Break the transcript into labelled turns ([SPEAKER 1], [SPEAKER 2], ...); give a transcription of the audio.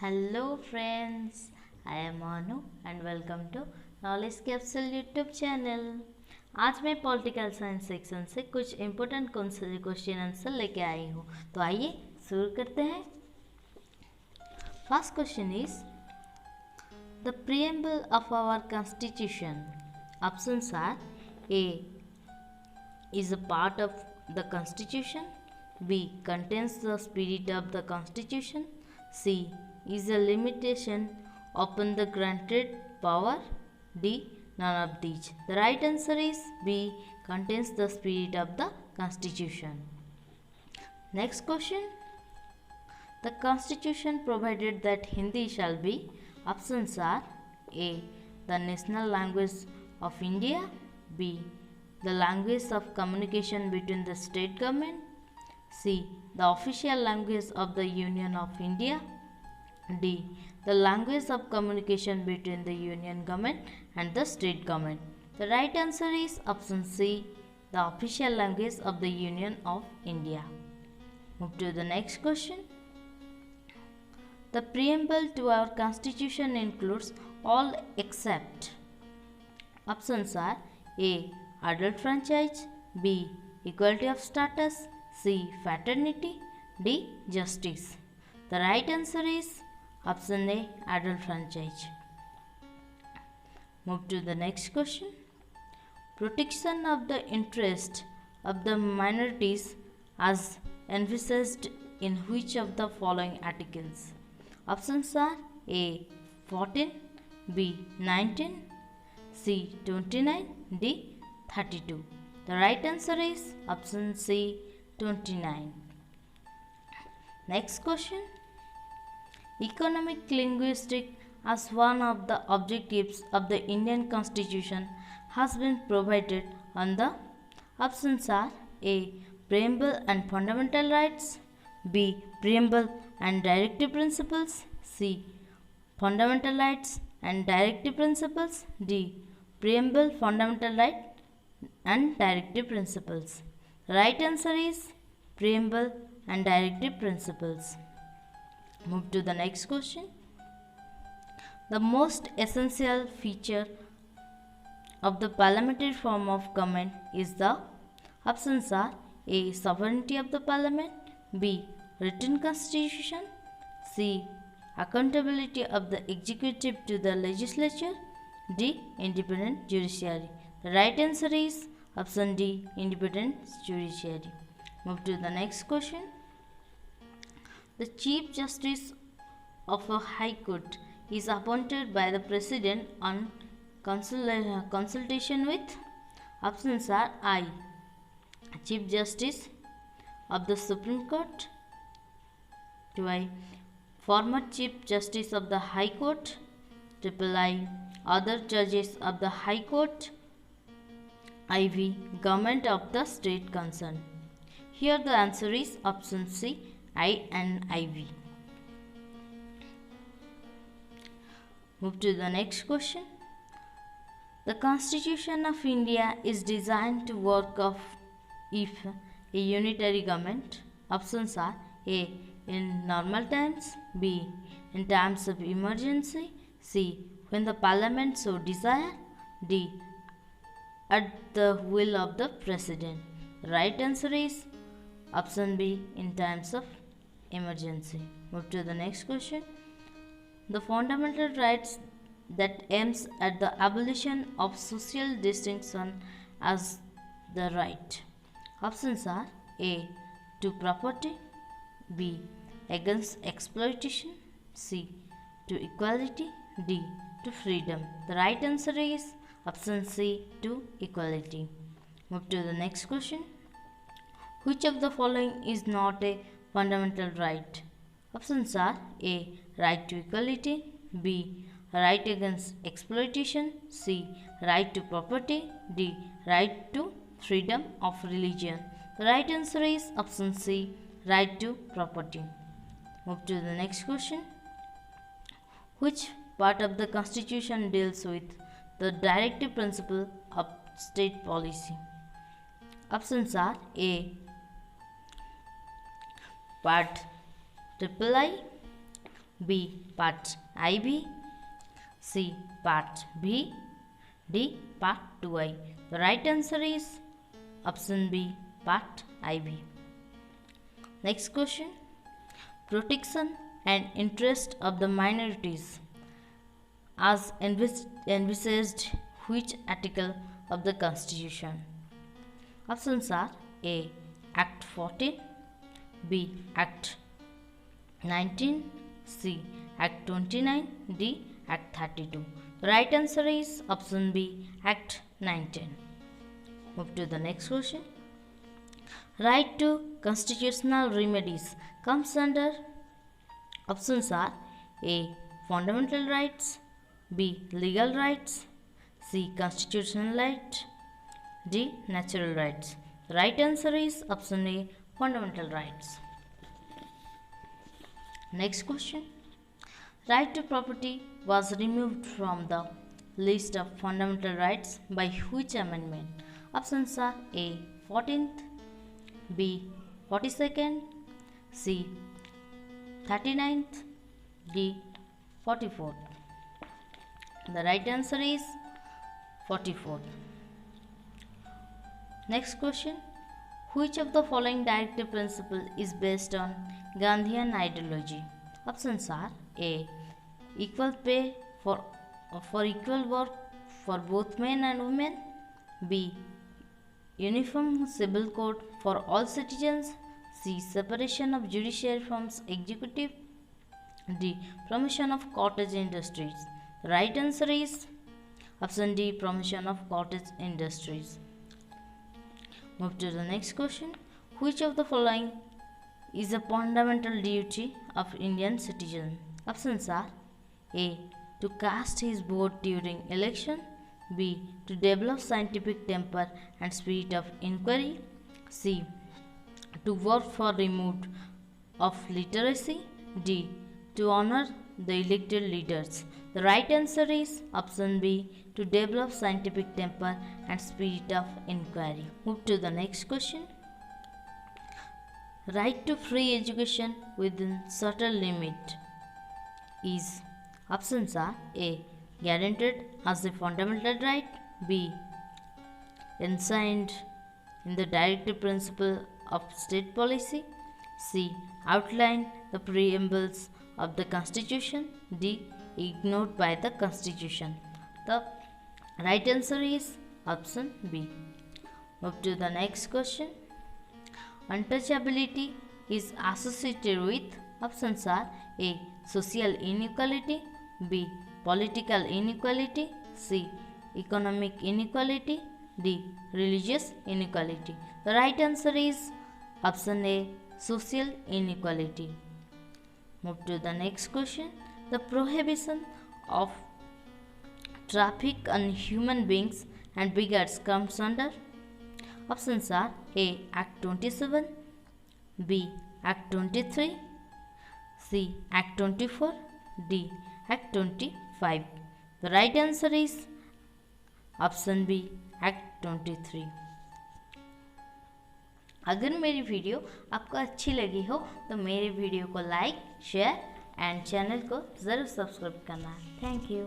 [SPEAKER 1] Hello friends, I am Anu and welcome to knowledge capsule YouTube channel. आज मैं political science section से कुछ important question answer लेके आई हूँ। तो आइए शुरू करते हैं। First question is the preamble of our constitution. Options are A is a part of the constitution, b contains the spirit of the constitution, c is a limitation upon the granted power, d none of these. The right answer is b contains the spirit of the constitution. Next question, the constitution provided that Hindi shall be. Options are a the national language of India, b the language of communication between the state government, c the official language of the Union of India, d the language of communication between the union government and the state government. The right answer is option c the official language of the Union of India. Move to the next question. The preamble to our constitution includes all except. Options are a adult franchise, b equality of status, c fraternity, d justice. The right answer is option a adult franchise. Move to the next question. Protection of the interest of the minorities as envisaged in which of the following articles? Options are a 14, b 19, c 29, d 32. The right answer is option C 29. Next question. Economic linguistics as one of the objectives of the Indian Constitution has been provided on the. Options are a preamble and fundamental rights, b preamble and directive principles, c fundamental rights and directive principles, d preamble, fundamental right and directive principles. Right answer is preamble and directive principles. Move to the next question. The most essential feature of the parliamentary form of government is the. Options are a sovereignty of the parliament, b written constitution, c accountability of the executive to the legislature, d independent judiciary. The right answer is option D independent judiciary. Move to the next question. The Chief Justice of a High Court is appointed by the President on consultation with. Options are I Chief Justice of the Supreme Court, 2I former Chief Justice of the High Court, triple I other judges of the High Court, IV government of the state concerned. Here the answer is option C I and IV. Move to the next question. The Constitution of India is designed to work if a unitary government. Options are A in normal times, B in times of emergency, C when the parliament so desire, D at the will of the president. The right answer is option B in times of emergency. Move to the next question. The fundamental rights that aims at the abolition of social distinction as the right. Options are A to property, B against exploitation, C to equality, D to freedom. The right answer is option C to equality. Move to the next question. Which of the following is not a fundamental right? Options are A right to equality, B right against exploitation, C right to property, D right to freedom of religion. The right answer is option C right to property. Move to the next question. Which part of the Constitution deals with the directive principle of state policy? Options are A part triple I, B. Part IB, C. Part B, D. Part 2I. The right answer is option B, Part IB. Next question. Protection and interest of the minorities as envisaged which article of the Constitution? Options are A. Act 14, B. Act 19, C. Act 29, D. Act 32. The right answer is option B, Act 19. Move to the next question. Right to constitutional remedies comes under. Options are A. Fundamental rights, B. Legal rights, C. Constitutional rights, D. Natural rights. The right answer is option A. Fundamental rights. Next question. Right to property was removed from the list of fundamental rights by which amendment? Options are A. 14th, B. 42nd, C. 39th, D. 44th. The right answer is 44th. Next question. Which of the following directive principle is based on Gandhian ideology? Options are A. Equal pay for equal work for both men and women, B. Uniform civil code for all citizens, C. Separation of judiciary from executive, D. Promotion of cottage industries. The right answer is option D. Promotion of cottage industries. Move to the next question. Which of the following is a fundamental duty of Indian citizen? Options are A. To cast his vote during election, B. To develop scientific temper and spirit of inquiry, C. To work for removal of literacy, D. To honor the elected leaders. The right answer is option B. To develop scientific temper and spirit of inquiry. Move to the next question. Right to free education within certain limit is. Options are A. Guaranteed as a fundamental right, B. Enshrined in the directive principle of state policy, C. Outlined the preambles of the Constitution, D. Ignored by the Constitution. The right answer is option B. Move to the next question. Untouchability is associated with. Options are A. Social inequality, B. Political inequality, C. Economic inequality, D. Religious inequality. The right answer is option A. Social inequality. Move to the next question. The prohibition of traffic on human beings and beggars comes under. Options are A. Act 27, B. Act 23, C. Act 24, D. Act 25. The right answer is option B. Act 23. अगर मेरी video आपको अच्छी लगी हो तो मेरे video को like, share and channel को ज़रूर सब्सक्राइब करना। Thank you.